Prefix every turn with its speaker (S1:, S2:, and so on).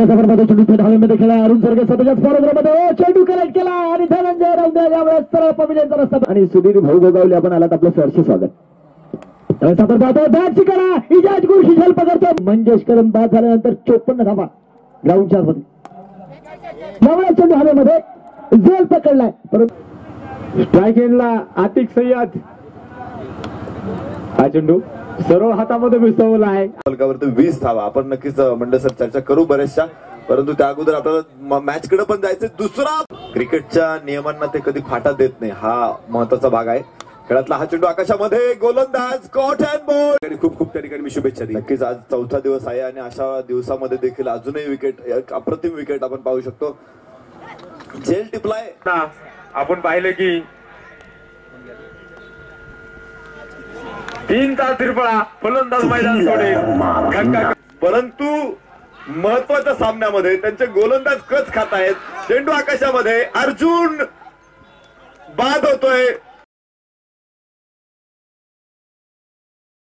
S1: मध्ये चेंडू धावेमध्ये खेळला अरुण सरगे स्वतःच्या स्पर्धेमध्ये चेंडू कलेक्ट केला आणि धनंजय राऊंडे यावेळेस सरळ पविलियनचा रस्ता आणि सुधीर भाऊ गोगावले आपण आलात आपलं सहर्ष स्वागत सादर पाहतो बॅटची करा इजाज गुरुशी झेल पकडतो मंगेश कदम बाद झाल्यानंतर 54 धावा ग्राउंडच्या मध्ये यावेळेस चेंडू हवेमध्ये झेल पकडलाय परंतु स्ट्राईक एंडला आतिक सय्यद हा चेंडू सरळ हातामध्ये मिसळला आहे
S2: फलकावरती 20 धावा आपण नक्कीच मंडळ सर चर्चा करू बऱ्याचशा परंतु त्या अगोदर आपल्याला मॅच कडे पण जायचं दुसरा क्रिकेटच्या नियमांना ते कधी फाटा देत नाही हा महत्वाचा भाग आहे खेळातला हा चेंडू आकाशामध्ये गोलंदाज कॉट अँड बॉल आणि खूप खूप त्या ठिकाणी मी शुभेच्छा दिली नक्कीच आज चौथा दिवस आहे आणि अशा दिवसामध्ये देखील अजूनही विकेट अप्रतिम विकेट आपण पाहू शकतो झेल टिपलाय
S3: आपण पाहिलं की 3 तास तिरपळा फलंदाज मैदान सोडेल
S2: परंतु महत्वाच्या सामन्यामध्ये त्यांचे गोलंदाज कच खात आहेत चेंडू आकाशामध्ये अर्जुन बाद होतोय